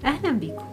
أهلا بيكم.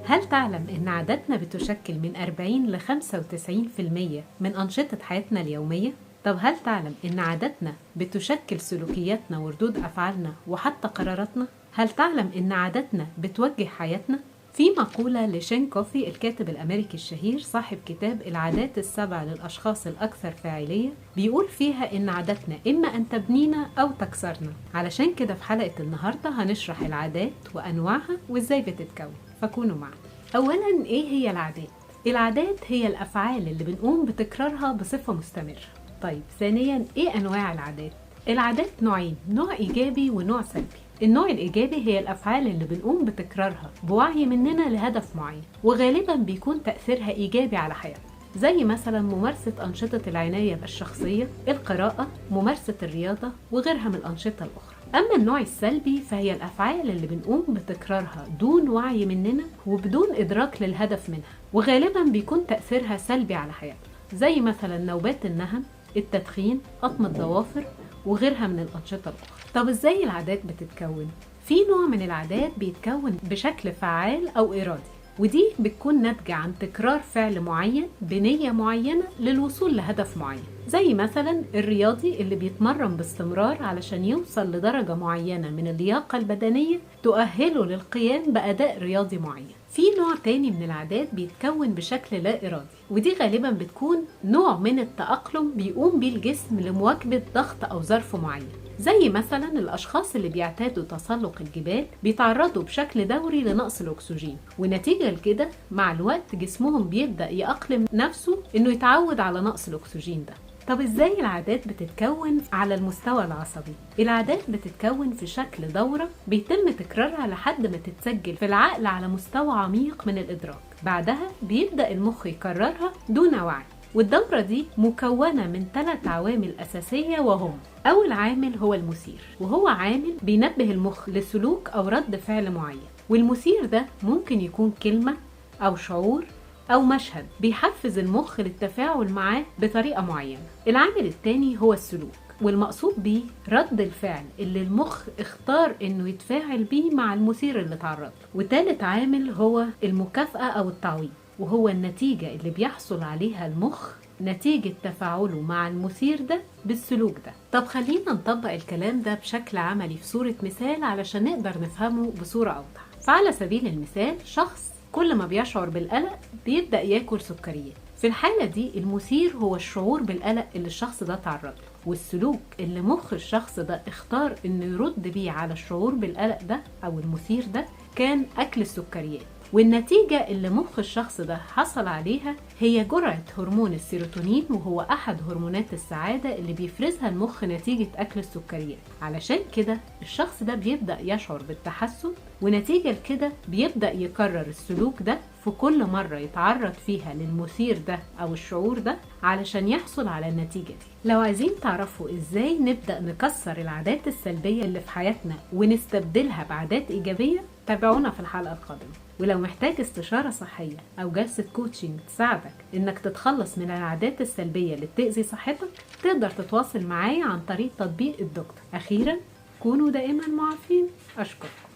هل تعلم أن عاداتنا بتشكل من 40 ل 95% من أنشطة حياتنا اليومية؟ طب هل تعلم أن عاداتنا بتشكل سلوكياتنا وردود أفعالنا وحتى قراراتنا؟ هل تعلم أن عاداتنا بتوجه حياتنا؟ في مقولة لشين كوفي الكاتب الأمريكي الشهير صاحب كتاب العادات السبع للأشخاص الأكثر فاعلية، بيقول فيها إن عاداتنا إما أن تبنينا أو تكسرنا. علشان كده في حلقة النهاردة هنشرح العادات وأنواعها وإزاي بتتكون، فكونوا معنا. أولاً، إيه هي العادات؟ العادات هي الأفعال اللي بنقوم بتكرارها بصفة مستمرة. طيب، ثانياً، إيه أنواع العادات؟ العادات نوعين، نوع إيجابي ونوع سلبي. النوع الإيجابي هي الأفعال اللي بنقوم بتكرارها بوعي مننا لهدف معين، وغالبا بيكون تأثيرها إيجابي على حياتنا، زي مثلا ممارسة أنشطة العناية بالشخصية، القراءة، ممارسة الرياضة وغيرها من الأنشطة الأخرى. أما النوع السلبي فهي الأفعال اللي بنقوم بتكرارها دون وعي مننا وبدون إدراك للهدف منها، وغالبا بيكون تأثيرها سلبي على حياتنا، زي مثلا نوبات النهم، التدخين، قطم الضوافر وغيرها من الأنشطة الأخرى. طب إزاي العادات بتتكون؟ في نوع من العادات بيتكون بشكل فعال أو إرادي، ودي بتكون ناتجة عن تكرار فعل معين بنية معينة للوصول لهدف معين، زي مثلا الرياضي اللي بيتمرن باستمرار علشان يوصل لدرجة معينة من اللياقة البدنية تؤهله للقيام بأداء رياضي معين. في نوع تاني من العادات بيتكون بشكل لا إرادي، ودي غالبا بتكون نوع من التأقلم بيقوم بيه الجسم لمواكبة ضغط أو ظرف معين، زي مثلا الأشخاص اللي بيعتادوا تسلق الجبال بيتعرضوا بشكل دوري لنقص الأكسجين، ونتيجة لكده مع الوقت جسمهم بيبدأ يأقلم نفسه إنه يتعود على نقص الأكسجين ده. طب إزاي العادات بتتكون على المستوى العصبي؟ العادات بتتكون في شكل دورة بيتم تكرارها لحد ما تتسجل في العقل على مستوى عميق من الإدراك، بعدها بيبدأ المخ يكررها دون وعي. والدورة دي مكونة من 3 عوامل أساسية، وهم: أول عامل هو المثير، وهو عامل بينبه المخ لسلوك أو رد فعل معين، والمثير ده ممكن يكون كلمة أو شعور أو مشهد بيحفز المخ للتفاعل معاه بطريقة معينة. العامل الثاني هو السلوك، والمقصود بيه رد الفعل اللي المخ اختار انه يتفاعل بيه مع المثير اللي تعرض. وثالث عامل هو المكافأة أو التعويض، وهو النتيجة اللي بيحصل عليها المخ نتيجة تفاعله مع المثير ده بالسلوك ده. طب خلينا نطبق الكلام ده بشكل عملي في صورة مثال علشان نقدر نفهمه بصورة أوضح. فعلى سبيل المثال، شخص كل ما بيشعر بالقلق بيبدأ ياكل سكريات. في الحالة دي المثير هو الشعور بالقلق اللي الشخص ده تعرض له، والسلوك اللي مخ الشخص ده اختار انه يرد بيه على الشعور بالقلق ده او المثير ده كان أكل السكريات. والنتيجة اللي مخ الشخص ده حصل عليها هي جرعة هرمون السيروتونين، وهو أحد هرمونات السعادة اللي بيفرزها المخ نتيجة أكل السكريات. علشان كده الشخص ده بيبدأ يشعر بالتحسن، ونتيجة لكده بيبدأ يكرر السلوك ده في كل مرة يتعرض فيها للمثير ده أو الشعور ده علشان يحصل على النتيجة دي. لو عايزين تعرفوا إزاي نبدأ نكسر العادات السلبية اللي في حياتنا ونستبدلها بعادات إيجابية، تابعونا في الحلقة القادمة. ولو محتاج استشارة صحية أو جلسة كوتشنج تساعدك إنك تتخلص من العادات السلبية اللي بتأذي صحتك، تقدر تتواصل معايا عن طريق تطبيق الدكتور. أخيرا، كونوا دائما معافين. أشكركم.